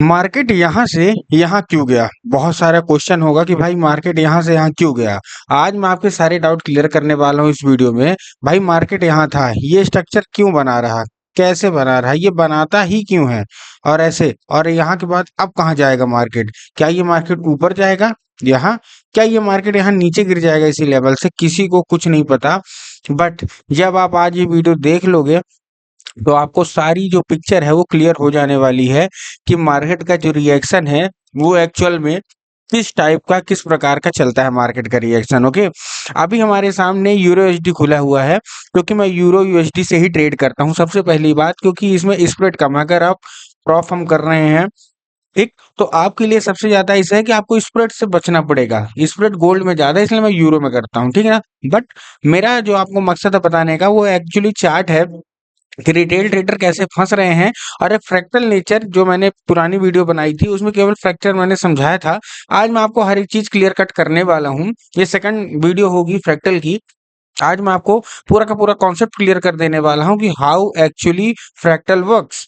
Market यहाँ से यहाँ क्यों गया? बहुत सारा क्वेश्चन होगा कि भाई मार्केट यहाँ से यहाँ क्यों गया? आज मैं आपके सारे डाउट क्लियर करने वाला हूँ इस वीडियो में। भाई मार्केट यहाँ था, ये स्ट्रक्चर क्यों बना रहा? कैसे बना रहा है? ये बनाता ही क्यों है? और ऐसे और यहाँ के बाद अब कहाँ जाएगा मार्केट? क्या ये मार्केट ऊपर जाएगा? यहाँ क्या ये मार्केट यहाँ नीचे गिर जाएगा इसी लेवल से? किसी को कुछ नहीं पता। बट जब आप आज ये वीडियो देख लोगे तो आपको सारी जो पिक्चर है वो क्लियर हो जाने वाली है कि मार्केट का जो रिएक्शन है वो एक्चुअल में किस टाइप का किस प्रकार का चलता है मार्केट का रिएक्शन। ओके, अभी हमारे सामने यूरो यूएसडी खुला हुआ है क्योंकि मैं यूरो यूएसडी से ही ट्रेड करता हूँ। सबसे पहली बात, क्योंकि इसमें स्प्रेड कम है। अगर आप प्रॉफ हम कर रहे हैं, ठीक, तो आपके लिए सबसे ज्यादा ऐसा है कि आपको स्प्रेड से बचना पड़ेगा। स्प्रेड गोल्ड में ज्यादा है, इसलिए मैं यूरो में करता हूँ, ठीक है ना। बट मेरा जो आपको मकसद है बताने का वो एक्चुअली चार्ट है कि रिटेल ट्रेडर कैसे फंस रहे हैं। और एक फ्रैक्टल नेचर जो मैंने पुरानी वीडियो बनाई थी उसमें केवल फ्रैक्चर मैंने समझाया था। आज मैं आपको हर एक चीज क्लियर कट करने वाला हूँ। ये सेकंड वीडियो होगी फ्रैक्टल की। आज मैं आपको पूरा का पूरा कॉन्सेप्ट क्लियर कर देने वाला हूँ कि how actually fractal works.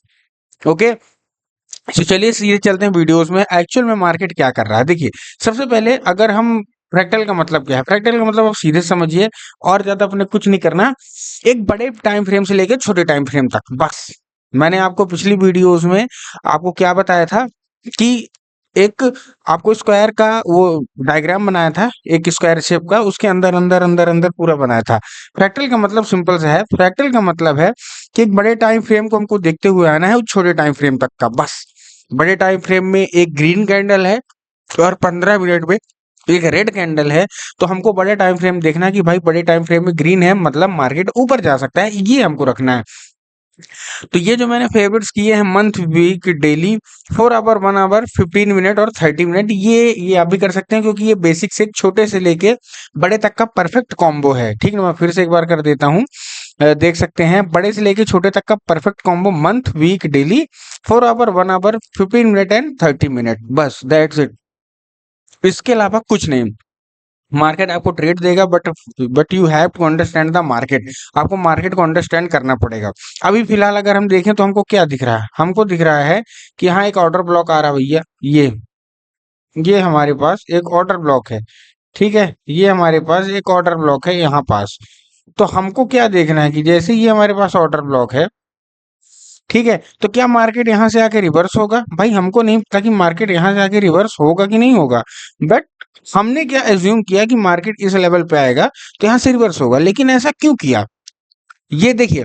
Okay, तो चलिए सीधे चलते हैं वीडियोस में। एक्चुअल में मार्केट क्या कर रहा है देखिए। सबसे पहले अगर हम फ्रैक्टल का मतलब क्या है, फ्रैक्टल का मतलब आप सीधे समझिए और ज्यादा अपने कुछ नहीं करना। एक बड़े टाइम फ्रेम से लेकर छोटे टाइम फ्रेम तक बस। मैंने आपको पिछली वीडियोस में आपको क्या बताया था कि एक आपको स्क्वायर का वो डायग्राम बनाया था, एक स्क्वायर शेप का, उसके अंदर अंदर अंदर अंदर पूरा बनाया था। फ्रैक्टल का मतलब सिंपल सा है। फ्रैक्टल का मतलब है कि एक बड़े टाइम फ्रेम को हमको देखते हुए आना है उस छोटे टाइम फ्रेम तक का बस। बड़े टाइम फ्रेम में एक ग्रीन कैंडल है और 15 मिनट में एक रेड कैंडल है। तो हमको बड़े टाइम फ्रेम देखना है कि भाई बड़े टाइम फ्रेम में ग्रीन है मतलब मार्केट ऊपर जा सकता है, ये हमको रखना है। तो ये जो मैंने फेवरेट्स किए हैं month week daily 4 hour 1 hour 15 minute और 30 मिनट, ये आप भी कर सकते हैं क्योंकि ये बेसिक से छोटे से लेके बड़े तक का परफेक्ट कॉम्बो है। ठीक है, मैं फिर से एक बार कर देता हूँ। देख सकते हैं बड़े से लेके छोटे तक का perfect combo month week daily 4 hour 1 hour 15 minute and 30 minute, बस दैट्स इट। इसके अलावा कुछ नहीं। मार्केट आपको ट्रेड देगा but you have to understand the market. आपको मार्केट को अंडरस्टैंड करना पड़ेगा। अभी फिलहाल अगर हम देखें तो हमको क्या दिख रहा है? हमको दिख रहा है कि यहाँ एक ऑर्डर ब्लॉक आ रहा है भैया। ये हमारे पास एक ऑर्डर ब्लॉक है, ठीक है। ये हमारे पास एक ऑर्डर ब्लॉक है यहाँ पास। तो हमको क्या देखना है कि जैसे ये हमारे पास ऑर्डर ब्लॉक है, ठीक है, तो क्या मार्केट यहाँ से आके रिवर्स होगा? भाई हमको नहीं पता कि मार्केट यहाँ से आके रिवर्स होगा कि नहीं होगा। बट हमने क्या एज्यूम किया कि मार्केट इस लेवल पे आएगा तो यहाँ से रिवर्स होगा। लेकिन ऐसा क्यों किया ये देखिए।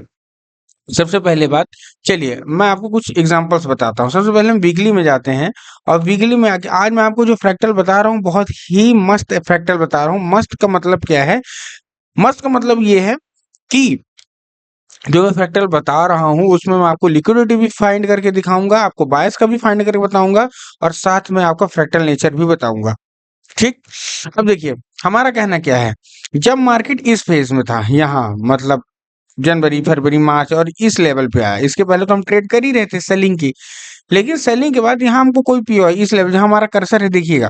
सबसे पहले बात, चलिए मैं आपको कुछ एग्जांपल्स बताता हूँ। सबसे पहले हम वीकली में जाते हैं और वीकली में आके आज मैं आपको जो फ्रैक्टल बता रहा हूँ बहुत ही मस्त फ्रैक्टल बता रहा हूँ। मस्त का मतलब क्या है? मस्त का मतलब ये है कि जो मैं फ्रैक्टल बता रहा हूँ उसमें मैं आपको लिक्विडिटी भी फाइंड करके दिखाऊंगा, आपको बायस का भी फाइंड करके बताऊंगा और साथ में आपका फ्रैक्टल नेचर भी बताऊंगा। ठीक, अब देखिए हमारा कहना क्या है। जब मार्केट इस फेज में था यहाँ मतलब जनवरी फरवरी मार्च और इस लेवल पे आया, इसके पहले तो हम ट्रेड कर ही रहे थे सेलिंग की। लेकिन सेलिंग के बाद यहाँ हमको कोई पीओआई इस लेवल जहाँ हमारा कर्सर है देखिएगा,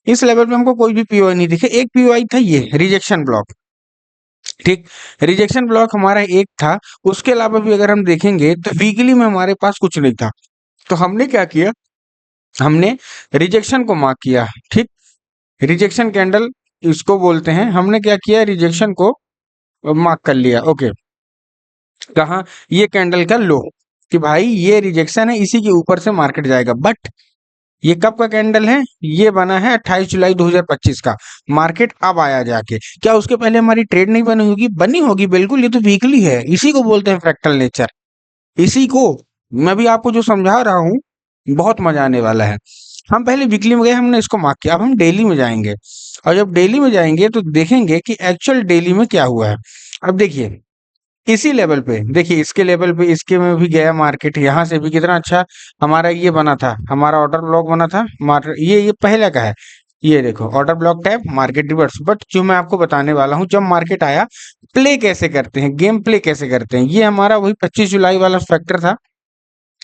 इस लेवल पे हमको कोई भी पीओआई नहीं दिखे। एक पीओआई था ये रिजेक्शन ब्लॉक, ठीक। रिजेक्शन ब्लॉक हमारा एक था। उसके अलावा भी अगर हम देखेंगे तो वीकली में हमारे पास कुछ नहीं था। तो हमने क्या किया, हमने रिजेक्शन को मार्क किया, ठीक। रिजेक्शन कैंडल इसको बोलते हैं। हमने क्या किया, रिजेक्शन को मार्क कर लिया। ओके, कहा ये कैंडल का लो कि भाई ये रिजेक्शन है, इसी के ऊपर से मार्केट जाएगा। बट ये कब का कैंडल है? ये बना है 28 जुलाई 2025 का। मार्केट अब आया जाके, क्या उसके पहले हमारी ट्रेड नहीं बनी होगी? बनी होगी बिल्कुल, ये तो वीकली है। इसी को बोलते हैं फ्रैक्टल नेचर। इसी को मैं भी आपको जो समझा रहा हूँ बहुत मजा आने वाला है। हम पहले वीकली में गए, हमने इसको मार्क किया। अब हम डेली में जाएंगे और जब डेली में जाएंगे तो देखेंगे कि एक्चुअल डेली में क्या हुआ है। अब देखिए इसी लेवल पे, देखिए इसके लेवल पे इसके में भी गया मार्केट। यहाँ से भी कितना अच्छा हमारा ये बना था, हमारा ऑर्डर ब्लॉक बना था। ये पहले का है। ये देखो order block tap market reverse. But जो मैं आपको बताने वाला हूँ, जब मार्केट आया प्ले कैसे करते हैं, गेम प्ले कैसे करते हैं, ये हमारा वही 25 जुलाई वाला फैक्टर था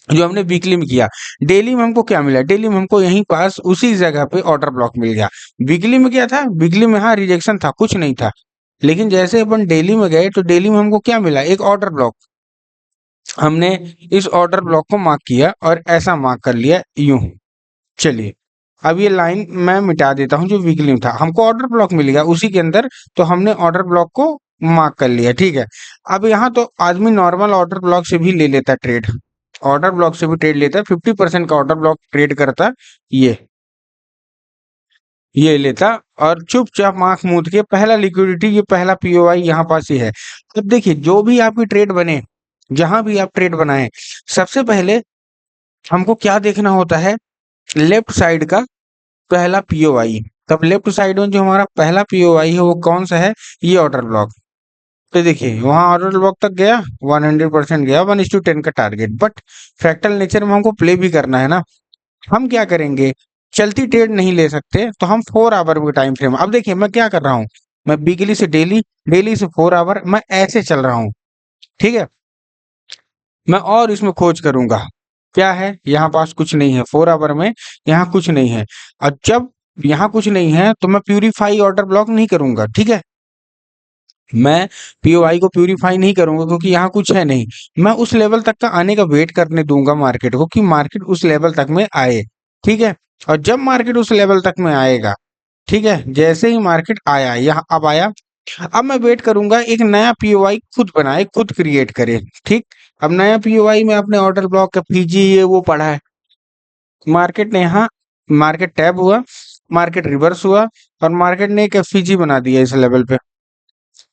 जो हमने वीकली में किया। डेली में हमको क्या मिला? डेली में हमको यहीं पास उसी जगह पे ऑर्डर ब्लॉक मिल गया। वीकली में क्या था? वीकली में हाँ रिजेक्शन था, कुछ नहीं था। लेकिन जैसे अपन डेली में गए तो डेली में हमको क्या मिला? एक ऑर्डर ब्लॉक। हमने इस ऑर्डर ब्लॉक को मार्क किया और ऐसा मार्क कर लिया यूं। चलिए, अब ये लाइन मैं मिटा देता हूँ जो वीकली था, हमको ऑर्डर ब्लॉक मिल गया उसी के अंदर, तो हमने ऑर्डर ब्लॉक को मार्क कर लिया, ठीक है। अब यहाँ तो आदमी नॉर्मल ऑर्डर ब्लॉक से भी ले लेता ट्रेड, ऑर्डर ब्लॉक से भी ट्रेड लेता है, 50% का ऑर्डर ब्लॉक ट्रेड करता ये लेता और चुपचाप आंख मूंद के पहला लिक्विडिटी, ये पहला पीओआई यहाँ पास ही है। अब देखिए, जो भी आपकी ट्रेड बने, जहां भी आप ट्रेड बनाए, सबसे पहले हमको क्या देखना होता है, लेफ्ट साइड का पहला पीओआई। तब लेफ्ट साइड में जो हमारा पहला पीओआई है वो कौन सा है, ये ऑर्डर ब्लॉक। तो देखिए वहां ऑर्डर ब्लॉक तक गया, 100% गया, 1:10 का टारगेट। बट फ्रैक्टल नेचर में हमको प्ले भी करना है ना, हम क्या करेंगे, चलती ट्रेड नहीं ले सकते, तो हम 4 आवर के टाइम फ्रेम। अब देखिए मैं क्या कर रहा हूँ, मैं वीकली से डेली, डेली से 4 आवर, मैं ऐसे चल रहा हूँ, ठीक है। मैं और इसमें खोज करूंगा, क्या है यहाँ पास, कुछ नहीं है 4 आवर में, यहाँ कुछ नहीं है। और जब यहाँ कुछ नहीं है तो मैं प्यूरीफाई ऑर्डर ब्लॉक नहीं करूंगा, ठीक है। मैं पीओआई को प्यूरीफाई नहीं करूंगा क्योंकि यहाँ कुछ है नहीं। मैं उस लेवल तक का आने का वेट करने दूंगा मार्केट को, कि मार्केट उस लेवल तक में आए, ठीक है। और जब मार्केट उस लेवल तक में आएगा, ठीक है, जैसे ही मार्केट आया, यहाँ अब आया, अब मैं वेट करूंगा एक नया पीओआई खुद बनाए, खुद क्रिएट करे, ठीक। अब नया पीओआई में अपने ऑर्डर ब्लॉक का पीजी ये वो पढ़ा है, मार्केट ने यहाँ, मार्केट टैब हुआ, मार्केट रिवर्स हुआ, और मार्केट ने एक एफईजी बना दिया इस लेवल पे,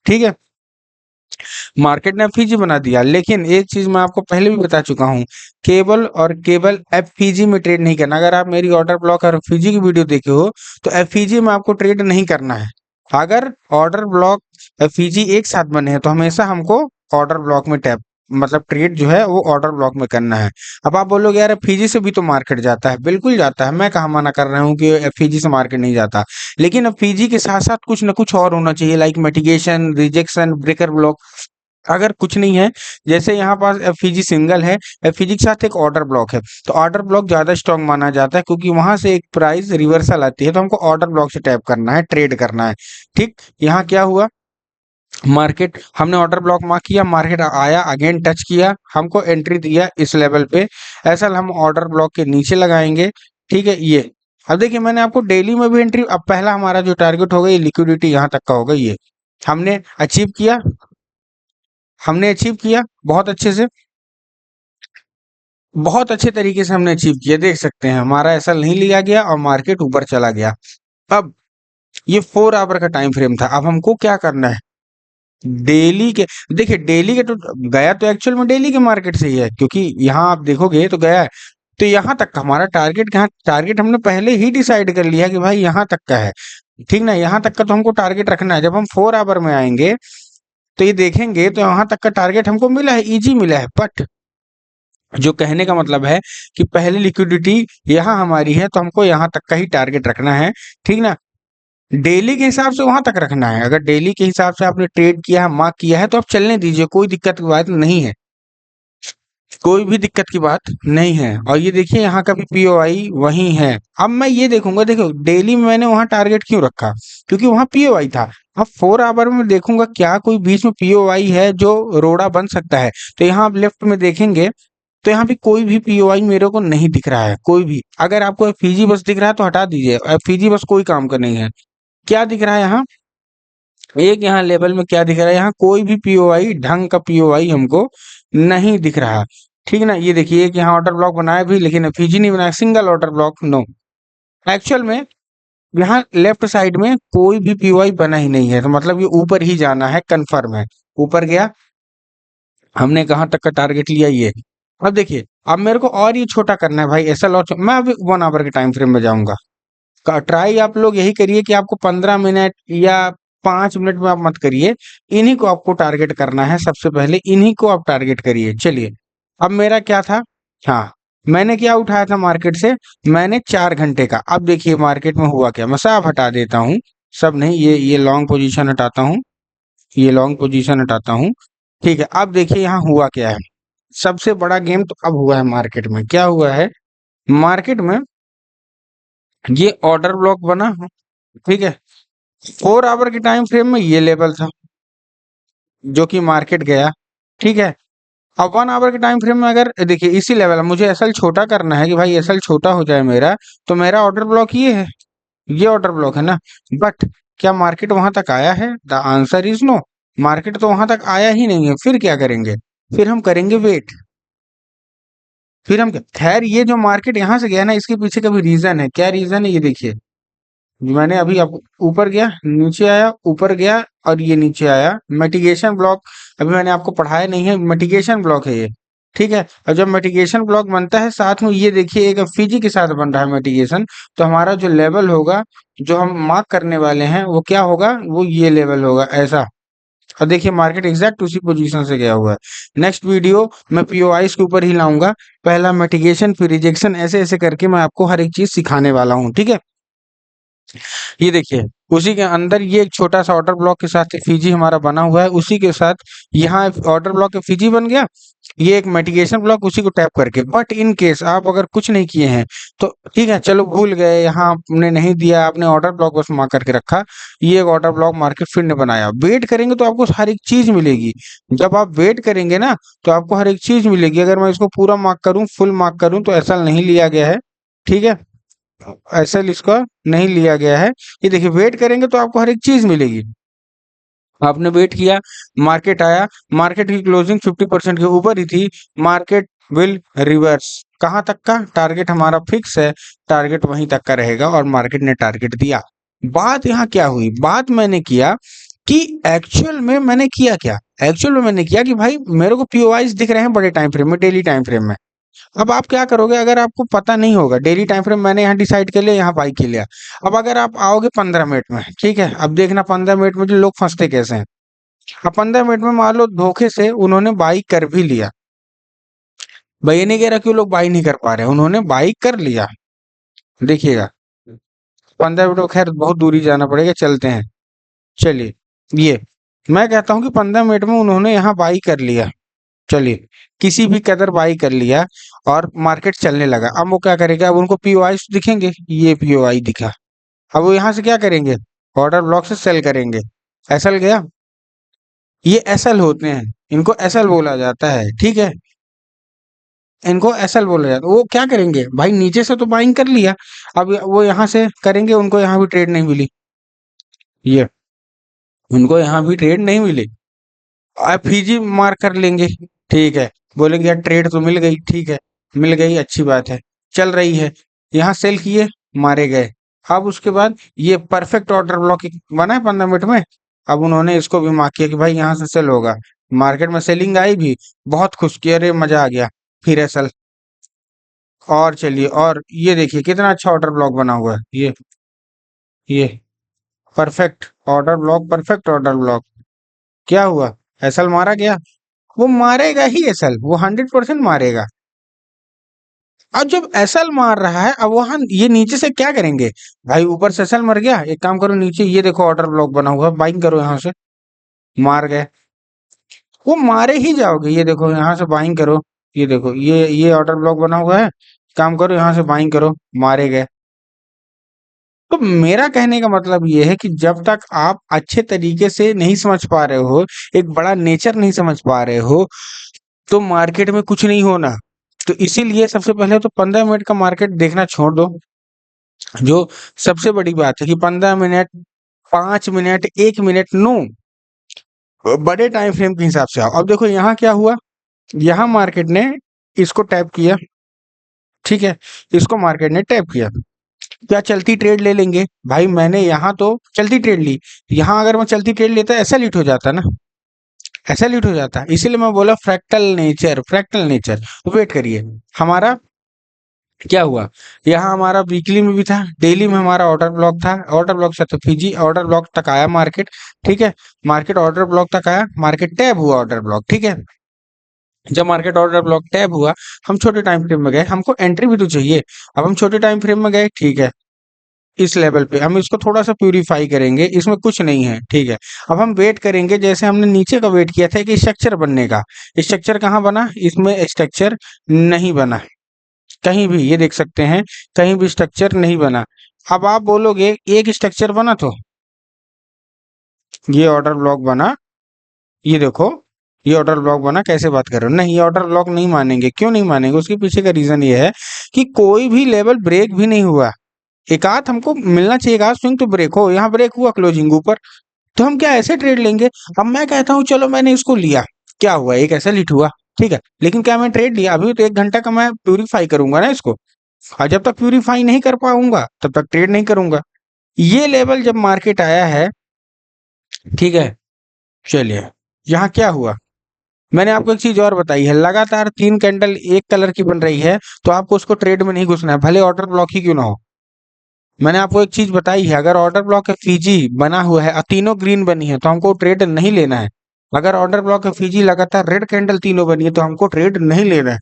ठीक है। मार्केट ने एफईजी बना दिया, लेकिन एक चीज मैं आपको पहले भी बता चुका हूँ, केवल एफईजी में ट्रेड नहीं करना। अगर आप मेरी ऑर्डर ब्लॉक और एफईजी की वीडियो देखे हो, तो एफईजी में आपको ट्रेड नहीं करना है। अगर ऑर्डर ब्लॉक एफईजी एक साथ बने हैं तो हमेशा हमको ऑर्डर ब्लॉक में टैप, मतलब ट्रेड जो है वो ऑर्डर ब्लॉक में करना है। अब आप बोलोगे यार एफईजी से भी तो मार्केट जाता है, बिल्कुल जाता है, मैं कहाँ मना कर रहा हूँ कि एफईजी से मार्केट नहीं जाता। लेकिन एफईजी के साथ साथ कुछ ना कुछ और होना चाहिए, like mitigation, rejection, breaker block. अगर कुछ नहीं है, जैसे यहाँ पास एफईजी सिंगल है, एफईजी के साथ एक ऑर्डर ब्लॉक है, तो ऑर्डर ब्लॉक ज्यादा स्ट्रांग माना जाता है क्योंकि वहां से एक प्राइस रिवर्सल आती है, तो हमको ऑर्डर ब्लॉक से टैप करना है, ट्रेड करना है, ठीक। यहाँ क्या हुआ, मार्केट, हमने ऑर्डर ब्लॉक मार्क किया, मार्केट आया, अगेन टच किया, हमको एंट्री दिया इस लेवल पे, ऐसा हम ऑर्डर ब्लॉक के नीचे लगाएंगे, ठीक है। ये अब देखिए मैंने आपको डेली में भी एंट्री, अब पहला हमारा जो टारगेट होगा ये लिक्विडिटी यहाँ तक का होगा, ये हमने अचीव किया, हमने अचीव किया बहुत अच्छे से, बहुत अच्छे तरीके से हमने अचीव किया, देख सकते हैं हमारा ऐसा नहीं लिया गया और मार्केट ऊपर चला गया। अब ये 4 आवर का टाइम फ्रेम था, अब हमको क्या करना है, डेली के, देखिए डेली के तो गया, तो एक्चुअल में डेली के मार्केट से ही है, क्योंकि यहाँ आप देखोगे तो गया है। तो यहाँ तक का हमारा टारगेट, यहाँ टारगेट हमने पहले ही डिसाइड कर लिया कि भाई यहाँ तक का है, ठीक ना, यहाँ तक का तो हमको टारगेट रखना है। जब हम 4 आवर में आएंगे तो ये देखेंगे तो यहाँ तक का टारगेट हमको मिला है, इजी मिला है। बट जो कहने का मतलब है कि पहली लिक्विडिटी यहाँ हमारी है, तो हमको यहाँ तक का ही टारगेट रखना है, ठीक ना। डेली के हिसाब से वहां तक रखना है, अगर डेली के हिसाब से आपने ट्रेड किया है, मार्क किया है, तो आप चलने दीजिए, कोई दिक्कत की बात नहीं है, कोई भी दिक्कत की बात नहीं है। और ये देखिए यहाँ का भी पीओआई वही है। अब मैं ये देखूंगा, देखो डेली में मैंने वहां टारगेट क्यों रखा, क्योंकि वहां पीओआई था। अब 4 आवर में देखूंगा क्या कोई बीच में पीओआई है जो रोड़ा बन सकता है, तो यहाँ आप लेफ्ट में देखेंगे तो यहाँ पे कोई भी पीओआई मेरे को नहीं दिख रहा है, कोई भी। अगर आपको एफईजी बस दिख रहा है तो हटा दीजिए, एफईजी बस कोई काम का नहीं है। क्या दिख रहा है यहाँ, एक यहाँ लेवल में क्या दिख रहा है, यहाँ कोई भी पीओआई, ढंग का पीओआई हमको नहीं दिख रहा, ठीक ना। ये देखिए एक यहाँ ऑर्डर ब्लॉक बनाया भी, लेकिन एफईजी नहीं बनाया, single order block, no. Actual में यहाँ लेफ्ट साइड में कोई भी पीओआई बना ही नहीं है, तो मतलब ये ऊपर ही जाना है, कंफर्म है। ऊपर गया, हमने कहाँ तक का टारगेट लिया, ये। अब देखिए, अब मेरे को और ये छोटा करना है भाई, ऐसा लॉस, मैं अभी 1 आवर के टाइम फ्रेम में जाऊंगा। ट्राई आप लोग यही करिए कि आपको 15 मिनट या 5 मिनट में आप मत करिए, इन्हीं को आपको टारगेट करना है, सबसे पहले इन्हीं को आप टारगेट करिए। चलिए, अब मेरा क्या था, हाँ, मैंने क्या उठाया था मार्केट से, मैंने 4 घंटे का। अब देखिए मार्केट में हुआ क्या, मैं सब हटा देता हूँ, सब नहीं, ये लॉन्ग पोजीशन हटाता हूँ, ये लॉन्ग पोजीशन हटाता हूँ, ठीक है। अब देखिए यहाँ हुआ क्या है, सबसे बड़ा गेम तो अब हुआ है मार्केट में, क्या हुआ है मार्केट में, ये ऑर्डर ब्लॉक बना, ठीक है। 4 आवर के टाइम फ्रेम में ये लेवल था जो कि मार्केट गया, ठीक है। अब 1 आवर के टाइम फ्रेम में अगर देखिए इसी लेवल है, मुझे एसएल छोटा करना है कि भाई एसएल छोटा हो जाए मेरा, तो मेरा ऑर्डर ब्लॉक ये है, ये ऑर्डर ब्लॉक है ना। बट क्या मार्केट वहां तक आया है? The answer is no. Market तो वहां तक आया ही नहीं है। फिर क्या करेंगे? फिर हम करेंगे वेट। फिर हम क्या, खैर ये जो मार्केट यहाँ से गया ना, इसके पीछे का भी रीजन है। क्या रीजन है ये देखिए। मैंने अभी आप ऊपर गया, नीचे आया, ऊपर गया और ये नीचे आया। मिटिगेशन ब्लॉक अभी मैंने आपको पढ़ाया नहीं है, मिटिगेशन ब्लॉक है ये। ठीक है। और जब मिटिगेशन ब्लॉक बनता है, साथ में ये देखिए एक फिजी के साथ बन रहा है मिटिगेशन, तो हमारा जो लेवल होगा, जो हम मार्क करने वाले हैं, वो क्या होगा? वो ये लेवल होगा ऐसा। और देखिए मार्केट एग्जैक्ट उसी पोजीशन से गया हुआ है। नेक्स्ट वीडियो मैं पीओआईस के ऊपर ही लाऊंगा। पहला मिटिगेशन, फिर रिजेक्शन, ऐसे ऐसे करके मैं आपको हर एक चीज सिखाने वाला हूँ। ठीक है। ये देखिए उसी के अंदर ये एक छोटा सा ऑर्डर ब्लॉक के साथ फीजी हमारा बना हुआ है, उसी के साथ यहाँ ऑर्डर ब्लॉक के फीजी बन गया। ये एक मिटिगेशन ब्लॉक उसी को टैप करके। बट इन केस आप अगर कुछ नहीं किए हैं तो ठीक है, चलो भूल गए, यहाँ आपने नहीं दिया, आपने ऑर्डर ब्लॉक बस मार्क करके रखा, ये एक ऑर्डर ब्लॉक मार्केट फिर ने बनाया। वेट करेंगे तो आपको हर एक चीज मिलेगी। जब आप वेट करेंगे ना, तो आपको हर एक चीज मिलेगी। अगर मैं इसको पूरा मार्क करूं, फुल मार्क करूं, तो ऐसा नहीं लिया गया है। ठीक है। एसएल इसका नहीं लिया गया है। ये देखिए वेट करेंगे तो आपको हर एक चीज मिलेगी। आपने वेट किया, मार्केट आया, मार्केट की क्लोजिंग 50% के ऊपर ही थी, मार्केट विल रिवर्स। कहां तक का टारगेट हमारा फिक्स है, टारगेट वहीं तक का रहेगा और मार्केट ने टारगेट दिया। बात यहाँ क्या हुई? बात मैंने किया कि एक्चुअल में मैंने किया क्या? एक्चुअल में मैंने किया कि भाई मेरे को पीओआईस दिख रहे हैं बड़े टाइम फ्रेम में, डेली टाइम फ्रेम में। अब आप क्या करोगे? अगर आपको पता नहीं होगा, डेली टाइम फ्रेम मैंने यहाँ डिसाइड कर लिया, यहाँ बाई कर लिया। अब अगर आप आओगे 15 मिनट में, ठीक है, अब देखना 15 मिनट में जो लोग फंसते कैसे हैं। अब 15 मिनट में मान लो धोखे से उन्होंने बाई कर भी लिया। भाई ये नहीं कह रहा कि वो लोग बाई नहीं कर पा रहे, उन्होंने बाई कर लिया। देखिएगा 15 मिनट को खैर बहुत दूरी जाना पड़ेगा, चलते हैं। चलिए, ये मैं कहता हूँ कि 15 मिनट में उन्होंने यहाँ बाई कर लिया। चलिए, किसी भी कदर बाई कर लिया और मार्केट चलने लगा। अब वो क्या करेगा? अब उनको पीओआई दिखेंगे, ये पीओआई दिखा। अब वो यहाँ से क्या करेंगे? ऑर्डर ब्लॉक से सेल करेंगे। एसएल गया, ये एसएल होते हैं, इनको एसएल बोला जाता है। ठीक है, इनको एसएल बोला जाता है। वो क्या करेंगे भाई? नीचे से तो बाइंग कर लिया, अब वो यहाँ से करेंगे, उनको यहाँ भी ट्रेड नहीं मिली, ये उनको यहाँ भी ट्रेड नहीं मिली। अब फीजी मार कर लेंगे। ठीक है, बोलेंगे यार ट्रेड तो मिल गई, ठीक है, मिल गई, अच्छी बात है, चल रही है। यहाँ सेल किए, मारे गए। अब उसके बाद ये परफेक्ट ऑर्डर ब्लॉक बना है 15 मिनट में। अब उन्होंने इसको भी मार्क किया कि भाई यहाँ से सेल होगा। मार्केट में सेलिंग आई भी, बहुत खुश किया, अरे मजा आ गया, फिर है सेल। और चलिए, और ये देखिए कितना अच्छा ऑर्डर ब्लॉक बना हुआ है, ये perfect order block, perfect order block. क्या हुआ? एसएल मारा गया। वो मारेगा ही एसएल, वो 100% मारेगा। अब जब एसएल मार रहा है, अब वहां ये नीचे से क्या करेंगे? भाई ऊपर से एसएल मर गया, एक काम करो, नीचे ये देखो ऑर्डर ब्लॉक बना हुआ है, बाइंग करो यहाँ से। मार गए, वो मारे ही जाओगे। ये देखो यहाँ से बाइंग करो, ये देखो ये ऑर्डर ब्लॉक बना हुआ है, काम करो यहाँ से बाइंग करो, मारे गए। तो मेरा कहने का मतलब ये है कि जब तक आप अच्छे तरीके से नहीं समझ पा रहे हो, एक बड़ा नेचर नहीं समझ पा रहे हो, तो मार्केट में कुछ नहीं होना। तो इसीलिए सबसे पहले तो 15 मिनट का मार्केट देखना छोड़ दो। जो सबसे बड़ी बात है कि 15 मिनट, 5 मिनट, 1 मिनट, नो, बड़े टाइम फ्रेम के हिसाब से आओ। अब देखो यहाँ क्या हुआ, यहाँ मार्केट ने इसको टैप किया। ठीक है, इसको मार्केट ने टैप किया। क्या चलती ट्रेड ले लेंगे? भाई मैंने यहाँ तो चलती ट्रेड ली, यहाँ अगर मैं चलती ट्रेड लेता ऐसा लीट हो जाता ना, ऐसा लीट हो जाता। इसीलिए मैं बोला fractal nature, fractal nature. Wait करिए, हमारा क्या हुआ? यहाँ हमारा वीकली में भी था, डेली में हमारा ऑर्डर ब्लॉक था, ऑर्डर ब्लॉक से तो फीजी ऑर्डर ब्लॉक तक आया मार्केट। ठीक है, मार्केट ऑर्डर ब्लॉक तक आया, मार्केट टैब हुआ ऑर्डर ब्लॉक। ठीक है, जब मार्केट ऑर्डर ब्लॉक टैब हुआ, हम छोटे टाइम फ्रेम में गए, हमको एंट्री भी तो चाहिए। अब हम छोटे टाइम फ्रेम में गए, ठीक है, इस लेवल पे हम इसको थोड़ा सा प्यूरिफाई करेंगे, इसमें कुछ नहीं है। ठीक है, अब हम वेट करेंगे, जैसे हमने नीचे का वेट किया था कि स्ट्रक्चर बनने का। स्ट्रक्चर कहाँ बना? इसमें स्ट्रक्चर नहीं बना, कहीं भी, ये देख सकते हैं, कहीं भी स्ट्रक्चर नहीं बना। अब आप बोलोगे एक स्ट्रक्चर बना, तो ये ऑर्डर ब्लॉक बना, ये देखो, ये ऑर्डर ब्लॉक बना, कैसे बात कर रहे हो? नहीं, ये ऑर्डर ब्लॉक नहीं मानेंगे। क्यों नहीं मानेंगे? उसके पीछे का रीजन ये है कि कोई भी लेवल ब्रेक भी नहीं हुआ। एक आध हमको मिलना चाहिए, एक आध स्विंग तो ब्रेक हो। यहाँ ब्रेक हुआ क्लोजिंग ऊपर, तो हम क्या ऐसे ट्रेड लेंगे? अब मैं कहता हूँ चलो मैंने इसको लिया, क्या हुआ? एक ऐसा हिट हुआ, ठीक है, लेकिन क्या मैं ट्रेड लिया? अभी तो 1 घंटा का मैं प्यूरिफाई करूंगा ना इसको, और जब तक प्यूरिफाई नहीं कर पाऊंगा तब तक ट्रेड नहीं करूंगा। ये लेवल जब मार्केट आया है, ठीक है, चलिए यहाँ क्या हुआ? मैंने आपको एक चीज और बताई है, लगातार 3 कैंडल एक कलर की बन रही है तो आपको उसको ट्रेड में नहीं घुसना है, भले ऑर्डर ब्लॉक ही क्यों ना हो। मैंने आपको एक चीज बताई है, अगर ऑर्डर ब्लॉक है फीजी बना हुआ है और तीनों ग्रीन बनी है तो हमको ट्रेड नहीं लेना है। अगर ऑर्डर ब्लॉक है फीजी लगातार रेड कैंडल तीनों बनी है तो हमको ट्रेड नहीं लेना है।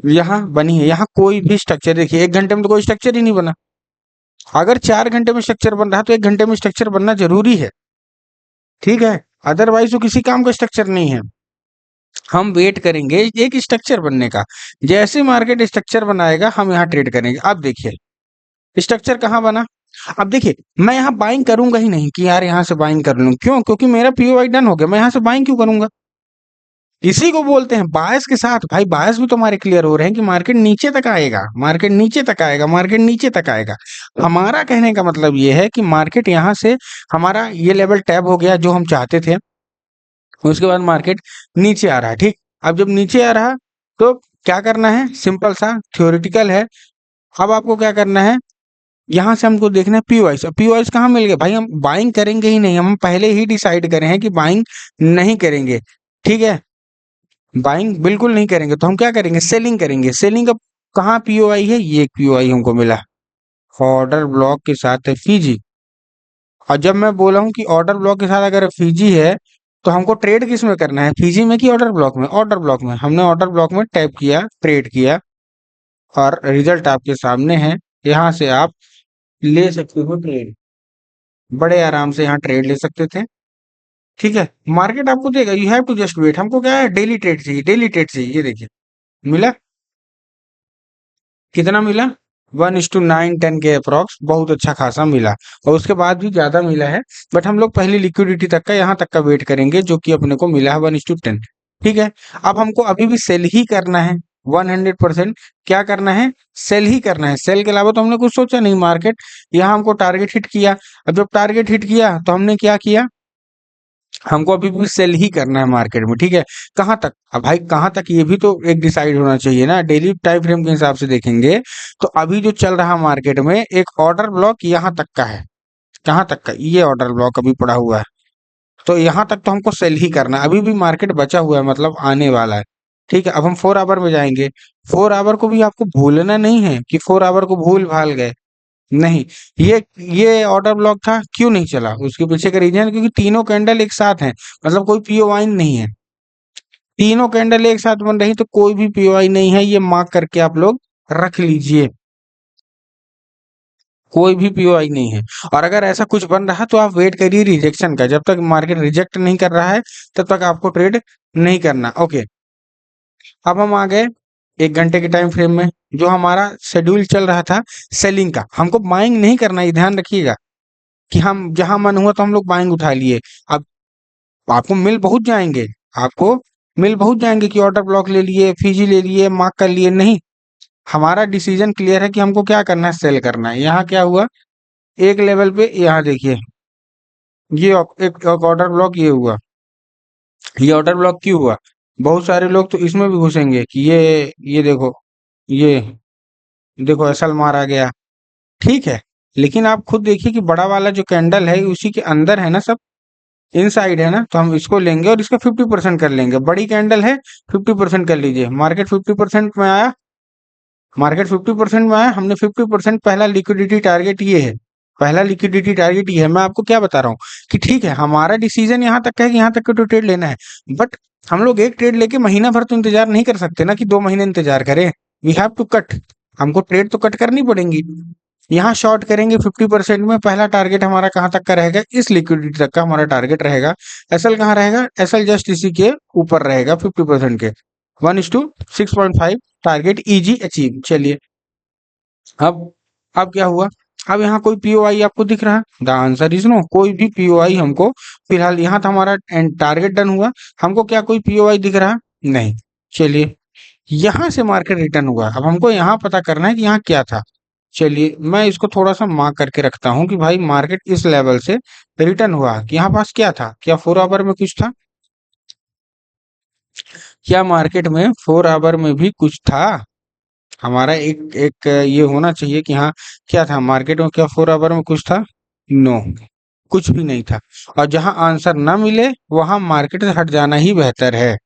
यहाँ बनी है, यहाँ कोई भी स्ट्रक्चर देखिए, 1 घंटे में तो कोई स्ट्रक्चर ही नहीं बना। अगर 4 घंटे में स्ट्रक्चर बन रहा है तो 1 घंटे में स्ट्रक्चर बनना जरूरी है, ठीक है, अदरवाइज तो किसी काम का स्ट्रक्चर नहीं है। हम वेट करेंगे एक स्ट्रक्चर बनने का, जैसे मार्केट स्ट्रक्चर बनाएगा हम यहाँ ट्रेड करेंगे। अब देखिए स्ट्रक्चर कहाँ बना। अब देखिए मैं यहाँ बाइंग करूंगा ही नहीं कि यार यहाँ से बाइंग कर लूं, क्यों? क्योंकि मेरा पीओवाई डन हो गया, मैं यहाँ से बाइंग क्यों करूंगा? इसी को बोलते हैं बायस के साथ। भाई बायस भी तो हमारे क्लियर हो रहे हैं कि मार्केट नीचे तक आएगा, मार्केट नीचे तक आएगा, मार्केट नीचे तक आएगा। हमारा कहने का मतलब ये है कि मार्केट यहाँ से हमारा ये लेवल टैप हो गया जो हम चाहते थे, उसके बाद मार्केट नीचे आ रहा है, ठीक। अब जब नीचे आ रहा तो क्या करना है? सिंपल सा थ्योरेटिकल है। अब आपको क्या करना है, यहाँ से हमको देखना है पी वाइस। पी वाइस कहाँ मिल गए? भाई हम बाइंग करेंगे ही नहीं, हम पहले ही डिसाइड करें हैं कि बाइंग नहीं करेंगे, ठीक है, बाइंग बिल्कुल नहीं करेंगे। तो हम क्या करेंगे? सेलिंग करेंगे। सेलिंग अब कहाँ पीओआई है? ये पीओआई हमको मिला, ऑर्डर ब्लॉक के साथ है फीजी। और जब मैं बोला हूँ कि ऑर्डर ब्लॉक के साथ अगर फीजी है तो हमको ट्रेड किस में करना है? फीजी में कि ऑर्डर ब्लॉक में? ऑर्डर ब्लॉक में। हमने ऑर्डर ब्लॉक में टैप किया, ट्रेड किया, और रिजल्ट आपके सामने है। यहाँ से आप ले सकते हो ट्रेड, बड़े आराम से यहाँ ट्रेड ले सकते थे, ठीक है। मार्केट आपको देगा, you have to just wait. हमको क्या है? डेली ट्रेड चाहिए, डेली ट्रेड चाहिए। ये देखिए मिला, कितना मिला? 1:9-10 के अप्रॉक्स, बहुत अच्छा खासा मिला। और उसके बाद भी ज्यादा मिला है, बट हम लोग पहली लिक्विडिटी तक का यहाँ तक का वेट करेंगे जो कि अपने को मिला है 1:10, ठीक है। अब हमको अभी भी सेल ही करना है 100%। क्या करना है? सेल ही करना है, सेल के अलावा तो हमने कुछ सोचा नहीं। मार्केट यहाँ हमको टारगेट हिट किया, अब जब टारगेट हिट किया तो हमने क्या किया? हमको अभी भी सेल ही करना है मार्केट में, ठीक है। कहाँ तक? अब भाई कहाँ तक ये भी तो एक डिसाइड होना चाहिए ना। डेली टाइम फ्रेम के हिसाब से देखेंगे तो अभी जो चल रहा मार्केट में एक ऑर्डर ब्लॉक यहाँ तक का है। कहाँ तक का? ये ऑर्डर ब्लॉक अभी पड़ा हुआ है, तो यहाँ तक तो हमको सेल ही करना है। अभी भी मार्केट बचा हुआ है, मतलब आने वाला है, ठीक है। अब हम 4 आवर में जाएंगे। 4 आवर को भी आपको भूलना नहीं है कि 4 आवर को भूल भाल गए, नहीं। ये ऑर्डर ब्लॉक था, क्यों नहीं चला? उसके पीछे का रीजन है क्योंकि तीनों कैंडल एक साथ हैं, मतलब कोई पीओवाई नहीं है। तीनों कैंडल एक साथ बन रही तो कोई भी पीओवाई नहीं है, ये मार्क करके आप लोग रख लीजिए, कोई भी पीओआई नहीं है। और अगर ऐसा कुछ बन रहा तो आप वेट करिए रिजेक्शन का, जब तक मार्केट रिजेक्ट नहीं कर रहा है तब तक आपको ट्रेड नहीं करना। ओके, अब हम आ गए 1 घंटे के टाइम फ्रेम में। जो हमारा शेड्यूल चल रहा था सेलिंग का, हमको बाइंग नहीं करना, ये ध्यान रखिएगा कि हम जहां मन हुआ तो हम लोग बाइंग उठा लिए। अब आपको मिल बहुत जाएंगे, आपको मिल बहुत जाएंगे कि ऑर्डर ब्लॉक ले लिए, फीजी ले लिए, मार्क कर लिए, नहीं। हमारा डिसीजन क्लियर है कि हमको क्या करना है? सेल करना है। यहाँ क्या हुआ? एक लेवल पे यहाँ देखिए ये एक ऑर्डर ब्लॉक ये हुआ। ये ऑर्डर ब्लॉक क्यों हुआ? बहुत सारे लोग तो इसमें भी घुसेंगे कि ये देखो, ये देखो असल मारा गया, ठीक है। लेकिन आप खुद देखिए कि बड़ा वाला जो कैंडल है उसी के अंदर है ना, सब इनसाइड है ना, तो हम इसको लेंगे और इसका 50% कर लेंगे। बड़ी कैंडल है, 50% कर लीजिए। मार्केट 50% में आया, मार्केट 50% में आया, हमने 50%, पहला लिक्विडिटी टारगेट ये है, पहला लिक्विडिटी टारगेट ये है। मैं आपको क्या बता रहा हूँ कि ठीक है हमारा डिसीजन यहाँ तक का है कि यहाँ तक का तो ट्रेड लेना है, बट हम लोग एक ट्रेड लेके महीना भर तो इंतजार नहीं कर सकते ना कि 2 महीने इंतजार करें। वी हैव टू कट, हमको ट्रेड तो कट करनी पड़ेगी। यहाँ शॉर्ट करेंगे 50% में। पहला टारगेट हमारा कहाँ तक का रहेगा? इस लिक्विडिटी तक का हमारा टारगेट रहेगा। एसएल कहाँ रहेगा? एसएल जस्ट इसी के ऊपर रहेगा 50% के, 1:6.5 टारगेट इजी अचीव। चलिए अब क्या हुआ? अब यहाँ कोई पीओआई आपको दिख रहा है? द आंसर इज नो, कोई भी पीओआई हमको फिलहाल, यहाँ था हमारा टारगेट डन हुआ, हमको क्या कोई पीओआई दिख रहा है? नहीं। चलिए, यहाँ से मार्केट रिटर्न हुआ, अब हमको यहाँ पता करना है कि यहाँ क्या था। चलिए, मैं इसको थोड़ा सा मार्क करके रखता हूँ कि भाई मार्केट इस लेवल से रिटर्न हुआ, कि यहाँ पास क्या था? क्या 4 आवर में कुछ था? क्या मार्केट में 4 आवर में भी कुछ था? हमारा एक एक ये होना चाहिए कि हाँ, क्या था मार्केट में? क्या 4 आवर में कुछ था? नो, कुछ भी नहीं था। और जहां आंसर ना मिले वहां मार्केट से हट जाना ही बेहतर है,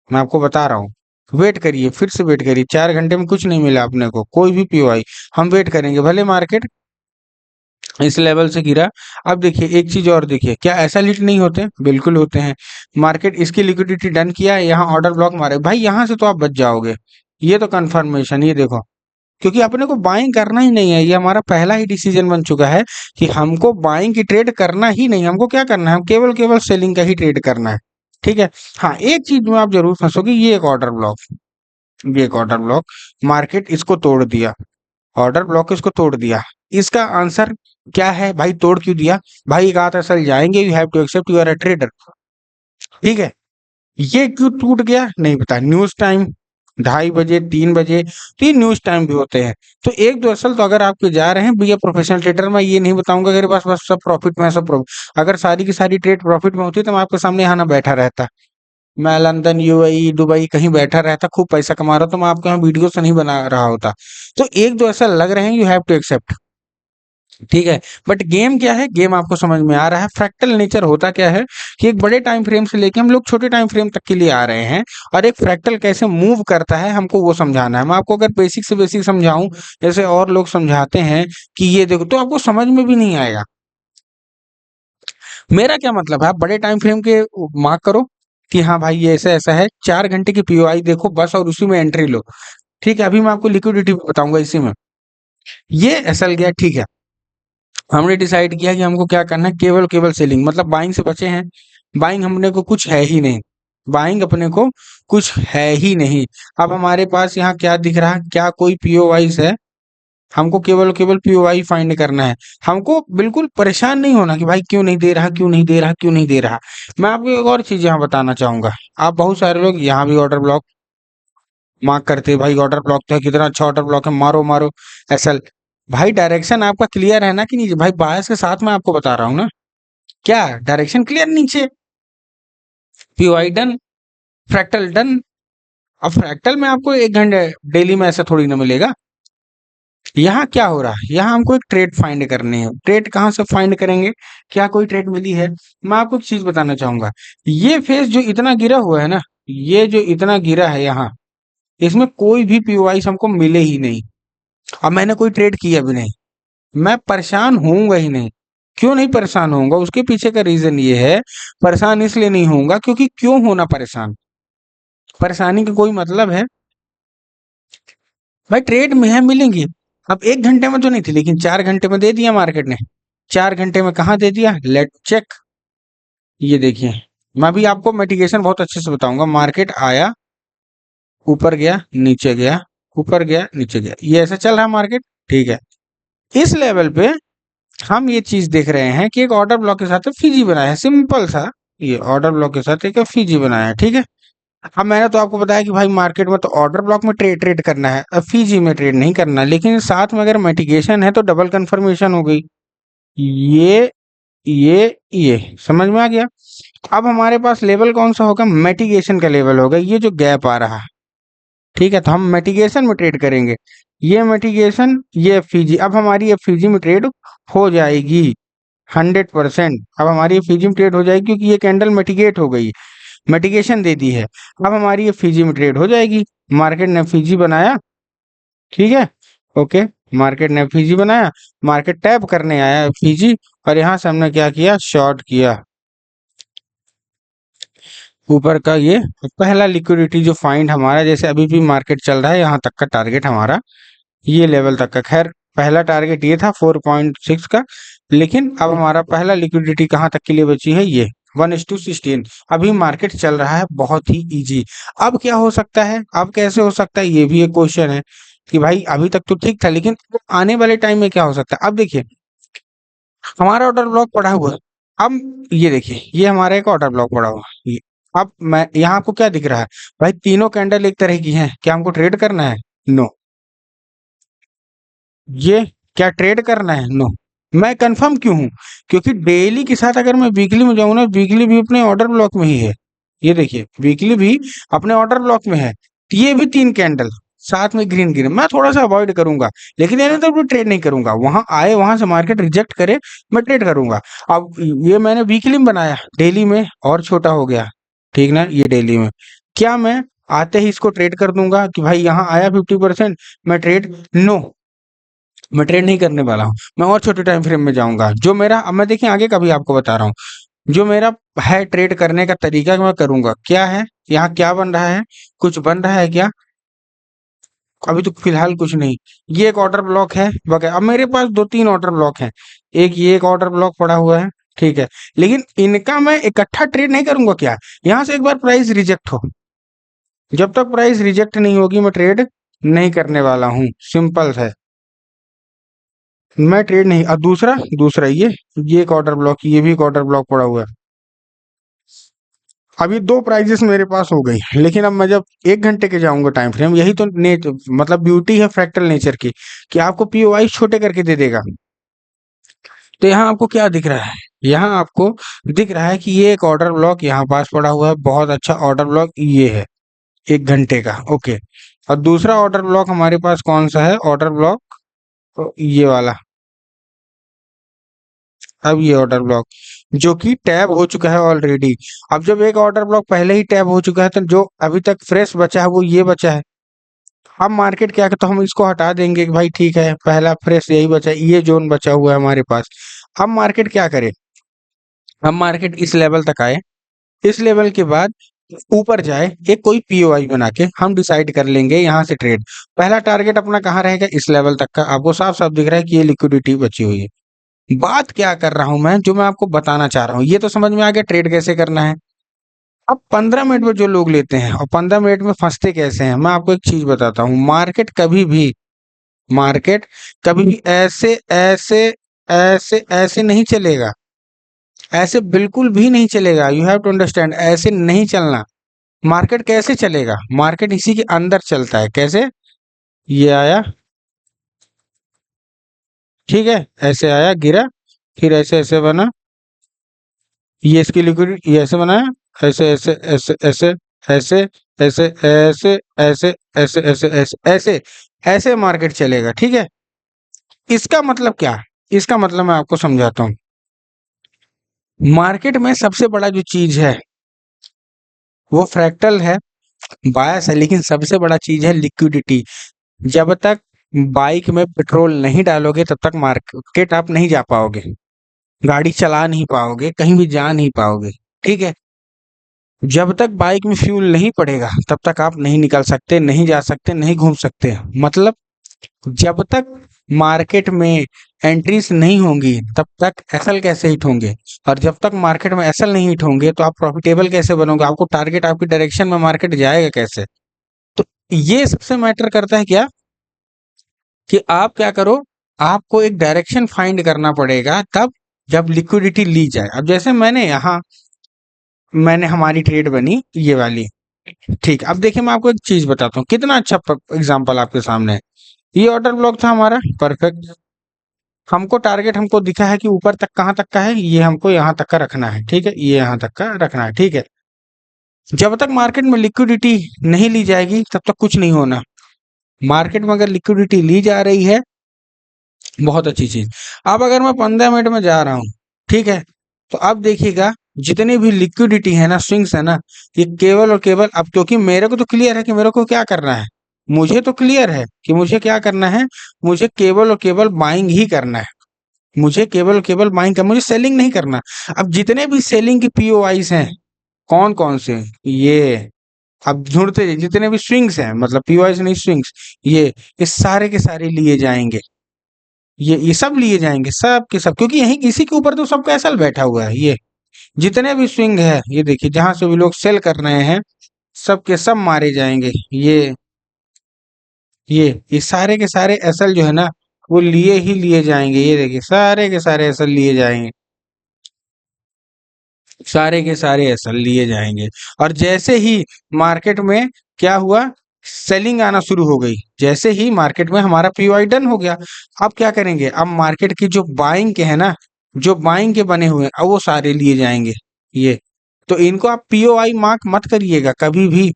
मैं आपको बता रहा हूँ। वेट करिए, फिर से वेट करिए, 4 घंटे में कुछ नहीं मिला अपने को, कोई भी पीओआई। हम वेट करेंगे, भले मार्केट इस लेवल से गिरा। अब देखिए एक चीज और देखिए, क्या ऐसा लिट नहीं होते? बिल्कुल होते हैं। मार्केट इसकी लिक्विडिटी डन किया, यहाँ ऑर्डर ब्लॉक मारे, भाई यहाँ से तो आप बच जाओगे, ये तो कंफर्मेशन, ये देखो। क्योंकि अपने को बाइंग करना ही नहीं है, ये हमारा पहला ही डिसीजन बन चुका है कि हमको बाइंग की ट्रेड करना ही नहीं, हमको क्या करना है? हम केवल केवल सेलिंग का ही ट्रेड करना है। ठीक है। हाँ, एक चीज में आप जरूर फंसोगे, ये एक ऑर्डर ब्लॉक, ये एक ऑर्डर ब्लॉक, मार्केट इसको तोड़ दिया, ऑर्डर ब्लॉक इसको तोड़ दिया। इसका आंसर क्या है भाई? तोड़ क्यों दिया? भाई एक आध असल जाएंगे, you have to accept you are a trader. ठीक है। ये क्यों टूट गया नहीं पता, न्यूज टाइम 2:30 बजे, 3 बजे, तो ये न्यूज टाइम भी होते हैं। तो एक दो असल तो अगर आपके जा रहे हैं भैया प्रोफेशनल ट्रेडर, मैं ये नहीं बताऊंगा कि बस बस सब प्रॉफिट में है, सब प्रॉफिट। अगर सारी की सारी ट्रेड प्रॉफिट में होती तो मैं आपके सामने यहाँ ना बैठा रहता, मैं लंदन, यूएई, दुबई कहीं बैठा रहता, खूब पैसा कमा रहा, तो मैं आपके यहाँ वीडियो से नहीं बना रहा होता। तो एक दो ऐसा लग रहे हैं, यू हैव टू एक्सेप्ट। ठीक है। बट गेम क्या है? गेम आपको समझ में आ रहा है। फ्रैक्टल नेचर होता क्या है कि एक बड़े टाइम फ्रेम से लेके हम लोग छोटे टाइम फ्रेम तक के लिए आ रहे हैं, और एक फ्रैक्टल कैसे मूव करता है हमको वो समझाना है। मैं आपको अगर बेसिक से बेसिक समझाऊं, जैसे और लोग समझाते हैं कि ये देखो, तो आपको समझ में भी नहीं आएगा। मेरा क्या मतलब है, आप बड़े टाइम फ्रेम के मार्क करो कि हाँ भाई ये ऐसा ऐसा है, 4 घंटे की पीओआई देखो बस, और उसी में एंट्री लो। ठीक है। अभी मैं आपको लिक्विडिटी बताऊंगा इसी में। ये एसएल गया, ठीक है। हमने डिसाइड किया कि हमको क्या करना है, केवल केवल सेलिंग, मतलब बाइंग से बचे हैं। बाइंग हमने को कुछ है ही नहीं, बाइंग अपने को कुछ है ही नहीं। अब हमारे पास यहाँ क्या दिख रहा है? क्या कोई पीओवाइज है? हमको केवल केवल पीओवाई फाइंड करना है। हमको बिल्कुल परेशान नहीं होना कि भाई क्यों नहीं दे रहा, क्यों नहीं दे रहा, क्यों नहीं दे रहा। मैं आपको एक और चीज यहाँ बताना चाहूंगा। आप बहुत सारे लोग यहाँ भी ऑर्डर ब्लॉक मार्क करते हैं, भाई ऑर्डर ब्लॉक तो है, कितना अच्छा ऑर्डर ब्लॉक है, मारो मारो एसएल। भाई डायरेक्शन आपका क्लियर है ना कि नहीं? भाई बायस के साथ मैं आपको बता रहा हूँ ना, क्या डायरेक्शन क्लियर? नीचे पीओआई डन, फ्रैक्टल डन। अब फ्रैक्टल में आपको 1 घंटे डेली में ऐसा थोड़ी ना मिलेगा। यहाँ क्या हो रहा है? यहाँ हमको एक ट्रेड फाइंड करनी है। ट्रेड कहाँ से फाइंड करेंगे? क्या कोई ट्रेड मिली है? मैं आपको एक चीज बताना चाहूंगा, ये फेस जो इतना गिरा हुआ है ना, ये जो इतना गिरा है यहाँ, इसमें कोई भी पीओआई हमको मिले ही नहीं। अब मैंने कोई ट्रेड किया भी नहीं, मैं परेशान होऊंगा ही नहीं। क्यों नहीं परेशान होऊंगा? उसके पीछे का रीजन ये है, परेशान इसलिए नहीं होऊंगा क्योंकि क्यों होना परेशान? परेशानी का कोई मतलब है? भाई ट्रेड में है, मिलेंगी। अब 1 घंटे में तो नहीं थी, लेकिन 4 घंटे में दे दिया मार्केट ने। 4 घंटे में कहाँ दे दिया? Let check. ये देखिए, मैं भी आपको मिटिगेशन बहुत अच्छे से बताऊंगा। मार्केट आया, ऊपर गया, नीचे गया, ऊपर गया, नीचे गया, ये ऐसा चल रहा है मार्केट। ठीक है। इस लेवल पे हम ये चीज देख रहे हैं कि एक ऑर्डर ब्लॉक के साथ फीजी बनाया है, सिंपल सा। ये ऑर्डर ब्लॉक के साथ एक फीजी बनाया है। ठीक है। अब मैंने तो आपको बताया कि भाई मार्केट में तो ऑर्डर ब्लॉक में ट्रेड ट्रेड करना है, अब फीजी में ट्रेड नहीं करना, लेकिन साथ में अगर मिटिगेशन है तो डबल कंफर्मेशन हो गई। ये ये समझ में आ गया। अब हमारे पास लेवल कौन सा होगा? मिटिगेशन का लेवल होगा, ये जो गैप आ रहा है। ठीक है। तो हम मिटिगेशन में ट्रेड करेंगे, ये मिटिगेशन, ये एफईजी। अब हमारी एफईजी में ट्रेड हो जाएगी 100%। अब हमारी एफईजी में ट्रेड हो जाएगी क्योंकि ये कैंडल मिटिगेट हो गई, मिटिगेशन दे दी है। अब हमारी एफईजी में ट्रेड हो जाएगी। मार्केट ने एफईजी बनाया, ठीक है, ओके। मार्केट ने एफईजी बनाया, मार्केट टैप करने आया एफईजी, और यहाँ से हमने क्या किया? शॉर्ट किया ऊपर का। ये पहला लिक्विडिटी जो फाइंड हमारा, जैसे अभी भी मार्केट चल रहा है, यहाँ तक का टारगेट हमारा, ये लेवल तक का। खैर पहला टारगेट ये था 4.6 का, लेकिन अब हमारा पहला लिक्विडिटी कहाँ तक के लिए बची है? ये 1:16। अभी मार्केट चल रहा है बहुत ही इजी। अब क्या हो सकता है? अब कैसे हो सकता है? ये भी एक क्वेश्चन है। कि भाई अभी तक तो ठीक था, लेकिन आने वाले टाइम में क्या हो सकता है। अब देखिए हमारा ऑर्डर ब्लॉक पड़ा हुआ है। अब ये देखिए ये हमारा एक ऑर्डर ब्लॉक पड़ा हुआ है। अब मैं यहाँ आपको क्या दिख रहा है, भाई तीनों कैंडल एक तरह की हैं, क्या हमको ट्रेड करना है? नो। ये क्या ट्रेड करना है? नो। मैं कंफर्म क्यों हूँ? क्योंकि डेली के साथ अगर मैं वीकली में जाऊँ ना, वीकली भी अपने ऑर्डर ब्लॉक में ही है। ये देखिए वीकली भी अपने ऑर्डर ब्लॉक में है। ये भी तीन कैंडल साथ में ग्रीन ग्रीन, मैं थोड़ा सा अवॉइड करूंगा, लेकिन यानी तो ट्रेड नहीं करूंगा। वहां आए, वहां से मार्केट रिजेक्ट करे, मैं ट्रेड करूंगा। अब ये मैंने वीकली में बनाया, डेली में और छोटा हो गया, ठीक ना। ये डेली में क्या मैं आते ही इसको ट्रेड कर दूंगा कि भाई यहाँ आया 50%, मैं ट्रेड? नो, मैं ट्रेड नहीं करने वाला हूँ। मैं और छोटे टाइम फ्रेम में जाऊंगा। जो मेरा, अब मैं देखिए आगे का भी आपको बता रहा हूँ, जो मेरा है ट्रेड करने का तरीका मैं करूंगा क्या है। यहाँ क्या बन रहा है? कुछ बन रहा है क्या? अभी तो फिलहाल कुछ नहीं। ये एक ऑर्डर ब्लॉक है वगैरह। अब मेरे पास दो तीन ऑर्डर ब्लॉक हैं, एक ये एक ऑर्डर ब्लॉक पड़ा हुआ है, ठीक है। लेकिन इनका मैं इकट्ठा ट्रेड नहीं करूंगा। क्या यहाँ से एक बार प्राइस रिजेक्ट हो, जब तक प्राइस रिजेक्ट नहीं होगी मैं ट्रेड नहीं करने वाला हूँ। सिंपल है, मैं ट्रेड नहीं। और दूसरा दूसरा ये एक ऑर्डर ब्लॉक, ये भी एक ऑर्डर ब्लॉक पड़ा हुआ है। अभी दो प्राइजेस मेरे पास हो गई, लेकिन अब मैं जब 1 घंटे के जाऊंगा टाइम फ्रेम, यही तो मतलब ब्यूटी है फ्रैक्टल नेचर की, कि आपको पीओआई छोटे करके दे देगा। तो यहाँ आपको क्या दिख रहा है? यहाँ आपको दिख रहा है कि ये एक ऑर्डर ब्लॉक यहाँ पास पड़ा हुआ है, बहुत अच्छा ऑर्डर ब्लॉक ये है 1 घंटे का। ओके। और दूसरा ऑर्डर ब्लॉक हमारे पास कौन सा है? ऑर्डर ब्लॉक ये वाला। अब ये ऑर्डर ब्लॉक जो कि टैब हो चुका है ऑलरेडी। अब जब एक ऑर्डर ब्लॉक पहले ही टैब हो चुका है, तो जो अभी तक फ्रेश बचा है वो ये बचा है। अब मार्केट क्या करता है, तो हम इसको हटा देंगे कि भाई ठीक है, पहला फ्रेश यही बचा है, ये जोन बचा हुआ है हमारे पास। अब मार्केट क्या करे, अब मार्केट इस लेवल तक आए, इस लेवल के बाद ऊपर जाए, एक कोई पीओआई बना के हम डिसाइड कर लेंगे यहाँ से ट्रेड। पहला टारगेट अपना कहाँ रहेगा? इस लेवल तक का। आपको साफ साफ दिख रहा है कि ये लिक्विडिटी बची हुई है। बात क्या कर रहा हूं मैं, जो मैं आपको बताना चाह रहा हूँ, ये तो समझ में आ गया ट्रेड कैसे करना है। अब 15 मिनट में जो लोग लेते हैं और 15 मिनट में फंसते कैसे हैं, मैं आपको एक चीज बताता हूँ। मार्केट कभी भी ऐसे ऐसे ऐसे ऐसे नहीं चलेगा। ऐसे बिल्कुल भी नहीं चलेगा। यू हैव टू अंडरस्टैंड, ऐसे नहीं चलना। मार्केट कैसे चलेगा? मार्केट इसी के अंदर चलता है। कैसे? ये आया, ठीक है, ऐसे आया, गिरा, फिर ऐसे ऐसे बना, ये इसकी लिक्विड, ये ऐसे बनाया, ऐसे ऐसे ऐसे ऐसे ऐसे ऐसे ऐसे ऐसे ऐसे ऐसे ऐसे ऐसे ऐसे मार्केट चलेगा, ठीक है। इसका मतलब क्या? इसका मतलब मैं आपको समझाता हूँ। मार्केट में सबसे बड़ा जो चीज है वो फ्रैक्टल है, बायस है, लेकिन सबसे बड़ा चीज है लिक्विडिटी। जब तक बाइक में पेट्रोल नहीं डालोगे तब तक मार्केट आप नहीं जा पाओगे, गाड़ी चला नहीं पाओगे, कहीं भी जा नहीं पाओगे, ठीक है। जब तक बाइक में फ्यूल नहीं पड़ेगा तब तक आप नहीं निकल सकते, नहीं जा सकते, नहीं घूम सकते। मतलब जब तक मार्केट में एंट्रीज नहीं होंगी तब तक एसएल कैसे हिट होंगे, और जब तक मार्केट में एसएल नहीं हिट होंगे तो आप प्रॉफिटेबल कैसे बनोगे? आपको टारगेट आपकी डायरेक्शन में मार्केट जाएगा कैसे? तो ये सबसे मैटर करता है क्या, कि आप क्या करो, आपको एक डायरेक्शन फाइंड करना पड़ेगा तब, जब लिक्विडिटी ली जाए। अब जैसे मैंने हमारी ट्रेड बनी ये वाली, ठीक। अब देखिए मैं आपको एक चीज बताता हूँ, कितना अच्छा एग्जांपल आपके सामने है। ये ऑर्डर ब्लॉक था हमारा, परफेक्ट। हमको टारगेट हमको दिखा है कि ऊपर तक कहाँ तक का है, ये हमको यहाँ तक का रखना है, ठीक है, ये यहाँ तक का रखना है, ठीक है। जब तक मार्केट में लिक्विडिटी नहीं ली जाएगी तब तक कुछ नहीं होना। मार्केट में अगर लिक्विडिटी ली जा रही है, बहुत अच्छी चीज। अब अगर मैं 15 मिनट में जा रहा हूँ, ठीक है, तो अब देखिएगा जितनी भी लिक्विडिटी है ना, स्विंग्स है ना, ये केवल और केवल, अब क्योंकि मेरे को तो क्लियर है कि मेरे को क्या करना है, मुझे तो क्लियर है कि मुझे क्या करना है, मुझे केवल और केवल बाइंग ही करना है। मुझे केवल और केवल बाइंग का, मुझे सेलिंग नहीं करना। अब जितने भी सेलिंग के पीओआईस हैं, कौन कौन से, ये अब ढूंढते जाइए, जितने भी स्विंग्स हैं, मतलब पीओआईस नहीं स्विंग्स, ये सारे के सारे लिए जाएंगे। ये सब लिए जाएंगे, सब के सब, क्योंकि यही इसी के ऊपर तो सबका एसल बैठा हुआ है। ये जितने भी स्विंग है, ये देखिए जहां से भी लोग सेल कर रहे हैं, सब के सब मारे जाएंगे। ये ये सारे के सारे एसएल जो है ना, वो लिए ही लिए जाएंगे। ये देखिए सारे के सारे एसएल लिए जाएंगे, सारे के सारे एसएल लिए जाएंगे। और जैसे ही मार्केट में क्या हुआ, सेलिंग आना शुरू हो गई, जैसे ही मार्केट में हमारा पीओआई डन हो गया, अब क्या करेंगे, अब मार्केट की जो बाइंग के है ना, जो बाइंग के बने हुए हैं, अब वो सारे लिए जाएंगे। ये तो इनको आप पीओआई मार्क मत करिएगा कभी भी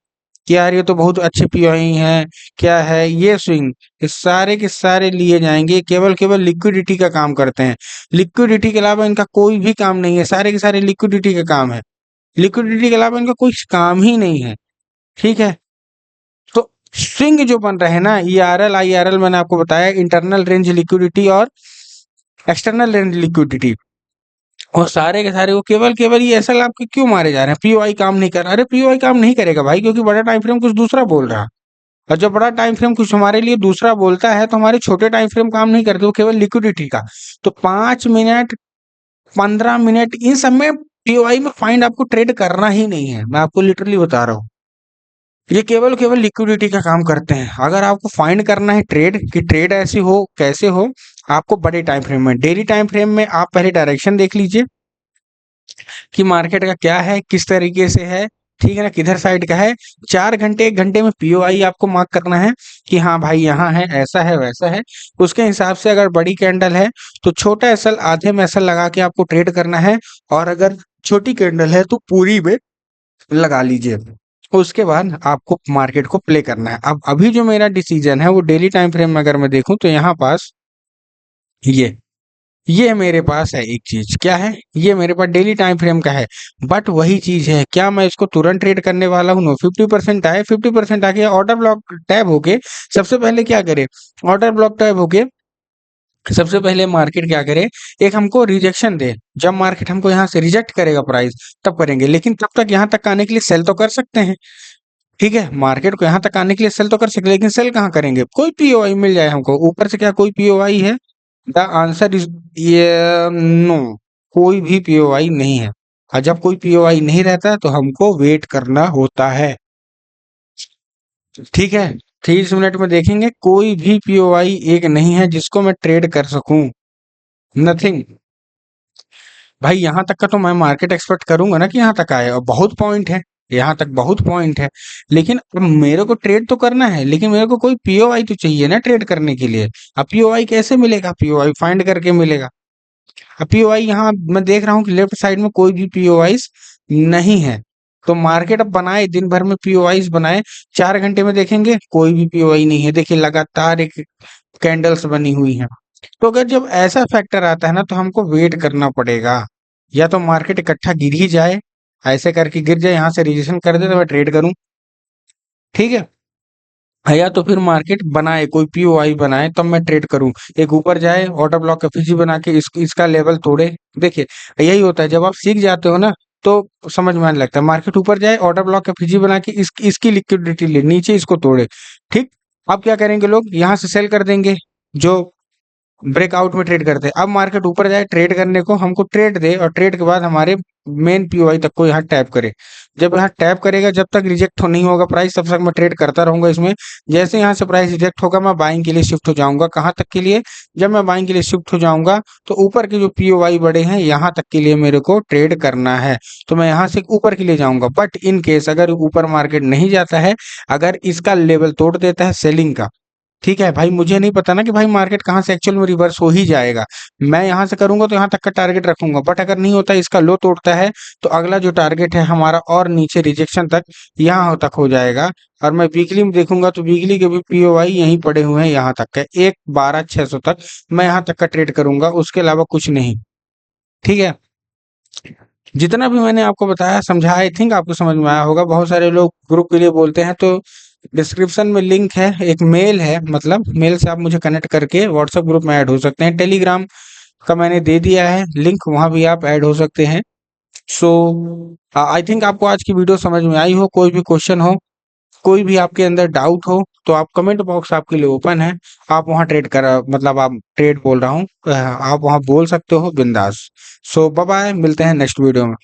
कि यार ये तो बहुत अच्छे पीओआई हैं, क्या है ये स्विंग। ये सारे के सारे लिए जाएंगे, केवल केवल लिक्विडिटी का काम करते हैं। लिक्विडिटी के अलावा इनका कोई भी काम नहीं है, सारे के सारे लिक्विडिटी का काम है। लिक्विडिटी के अलावा इनका कोई काम ही नहीं है। ठीक है, तो स्विंग जो बन रहे हैं ना, ईआरएल आईआरएल, मैंने आपको बताया इंटरनल रेंज लिक्विडिटी और एक्सटर्नल रेंज लिक्विडिटी, और सारे के सारे वो केवल केवल ये एसएल आपके क्यों मारे जा रहे हैं, पीओआई काम नहीं कर रहा। अरे पीओआई काम नहीं करेगा भाई, क्योंकि बड़ा टाइम फ्रेम कुछ दूसरा बोल रहा है। और जब बड़ा टाइम फ्रेम कुछ हमारे लिए दूसरा बोलता है, तो हमारे छोटे टाइम फ्रेम काम नहीं करते, वो केवल लिक्विडिटी का। तो 5 मिनट, 15 मिनट, इन सब में पीओआई में फाइंड आपको ट्रेड करना ही नहीं है, मैं आपको लिटरली बता रहा हूँ। ये केवल केवल लिक्विडिटी का काम करते हैं। अगर आपको फाइंड करना है ट्रेड, कि ट्रेड ऐसी हो कैसे हो, आपको बड़े टाइम फ्रेम में, डेली टाइम फ्रेम में आप पहले डायरेक्शन देख लीजिए कि मार्केट का क्या है, किस तरीके से है, ठीक है ना, किधर साइड का है। 4 घंटे 1 घंटे में पीओआई आपको मार्क करना है कि हाँ भाई यहाँ है, ऐसा है, वैसा है। उसके हिसाब से अगर बड़ी कैंडल है तो छोटा एसएल आधे में एसएल लगा के आपको ट्रेड करना है, और अगर छोटी कैंडल है तो पूरी में लगा लीजिए। उसके बाद आपको मार्केट को प्ले करना है। अब अभी जो मेरा डिसीजन है वो डेली टाइम फ्रेम में अगर मैं देखूं तो यहाँ पास ये ये मेरे पास है एक चीज, क्या है, ये मेरे पास डेली टाइम फ्रेम का है। बट वही चीज है, क्या मैं इसको तुरंत ट्रेड करने वाला हूँ? नो, 50% आए, 50% आ गया, ऑर्डर ब्लॉक टैब होके सबसे पहले क्या करे, ऑर्डर ब्लॉक टैब होके सबसे पहले मार्केट क्या करे, एक हमको रिजेक्शन दे। जब मार्केट हमको यहाँ से रिजेक्ट करेगा प्राइस, तब करेंगे। लेकिन तब तक यहाँ तक आने के लिए सेल तो कर सकते हैं। ठीक है, मार्केट को यहाँ तक आने के लिए सेल तो कर सकते हैं, लेकिन सेल कहाँ करेंगे? कोई पीओआई मिल जाए हमको ऊपर से, क्या कोई पीओआई है? द आंसर इज ये, नो, कोई भी पीओआई नहीं है। और जब कोई पीओआई नहीं रहता तो हमको वेट करना होता है। ठीक है, 30 मिनट में देखेंगे, कोई भी पीओआई एक नहीं है जिसको मैं ट्रेड कर सकूं, नथिंग। भाई यहाँ तक का तो मैं मार्केट एक्सपेक्ट करूंगा ना कि यहाँ तक आए, और बहुत पॉइंट है, यहाँ तक बहुत पॉइंट है। लेकिन अब मेरे को ट्रेड तो करना है, लेकिन मेरे को कोई पीओआई तो चाहिए ना ट्रेड करने के लिए। अब पीओआई कैसे मिलेगा? पीओआई फाइंड करके मिलेगा। अब पीओआई यहाँ मैं देख रहा हूँ कि लेफ्ट साइड में कोई भी पीओआई नहीं है। तो मार्केट अब बनाए, दिन भर में पीओआई बनाए, 4 घंटे में देखेंगे कोई भी पीओआई नहीं है। देखिए लगातार एक कैंडल्स बनी हुई हैं। तो अगर जब ऐसा फैक्टर आता है ना, तो हमको वेट करना पड़ेगा। या तो मार्केट इकट्ठा गिर ही जाए, ऐसे करके गिर जाए, यहाँ से रिजेक्शन कर दे तो मैं ट्रेड करूं। ठीक है, या तो फिर मार्केट बनाए, कोई पीओआई बनाए, तब मैं ट्रेड करूं। एक ऊपर जाए, ऑर्डर ब्लॉक एफईजी बना के इसका लेवल तोड़े। देखिए यही होता है, जब आप सीख जाते हो ना तो समझ में आने लगता है। मार्केट ऊपर जाए, ऑर्डर ब्लॉक एफईजी बना के इसकी लिक्विडिटी ले, नीचे इसको तोड़े। ठीक, अब क्या करेंगे लोग, यहाँ से सेल कर देंगे जो ब्रेकआउट में ट्रेड करते हैं। अब मार्केट ऊपर जाए, ट्रेड करने को हमको ट्रेड दे, और ट्रेड के बाद हमारे मेन पीओआई तक को यहाँ टैप करे। जब यहाँ टैप करेगा, जब तक रिजेक्ट नहीं होगा प्राइस, तब तक मैं ट्रेड करता रहूंगा इसमें। जैसे यहाँ से प्राइस रिजेक्ट होगा, मैं बाइंग के लिए शिफ्ट हो जाऊंगा। कहाँ तक के लिए? जब मैं बाइंग के लिए शिफ्ट हो जाऊंगा तो ऊपर के जो पीओआई बड़े हैं, यहाँ तक के लिए मेरे को ट्रेड करना है, तो मैं यहाँ से ऊपर के लिए जाऊंगा। बट इन केस अगर ऊपर मार्केट नहीं जाता है, अगर इसका लेवल तोड़ देता है सेलिंग का, ठीक है भाई, मुझे नहीं पता ना कि भाई मार्केट कहाँ से एक्चुअल में रिवर्स हो ही जाएगा। मैं यहाँ से करूंगा तो यहाँ तक का टारगेट रखूंगा, बट अगर नहीं होता, इसका लो तोड़ता है, तो अगला जो टारगेट है हमारा और नीचे रिजेक्शन तक, यहाँ तक हो जाएगा। और मैं वीकली में देखूंगा तो वीकली के भी पीओआई यहीं पड़े हुए हैं, यहाँ तक का 1 12 600 तक मैं यहाँ तक का ट्रेड करूंगा, उसके अलावा कुछ नहीं। ठीक है, जितना भी मैंने आपको बताया समझाया, आई थिंक आपको समझ में आया होगा। बहुत सारे लोग ग्रुप के लिए बोलते हैं, तो डिस्क्रिप्शन में लिंक है, एक मेल है, मतलब मेल से आप मुझे कनेक्ट करके व्हाट्सएप ग्रुप में ऐड हो सकते हैं। टेलीग्राम का मैंने दे दिया है लिंक, वहां भी आप ऐड हो सकते हैं। सो आई थिंक आपको आज की वीडियो समझ में आई हो। कोई भी क्वेश्चन हो, कोई भी आपके अंदर डाउट हो, तो आप कमेंट बॉक्स आपके लिए ओपन है। आप वहां ट्रेड कर, मतलब आप ट्रेड बोल रहा हूँ, आप वहां बोल सकते हो बिंदास। सो बाय बाय, मिलते हैं नेक्स्ट वीडियो में।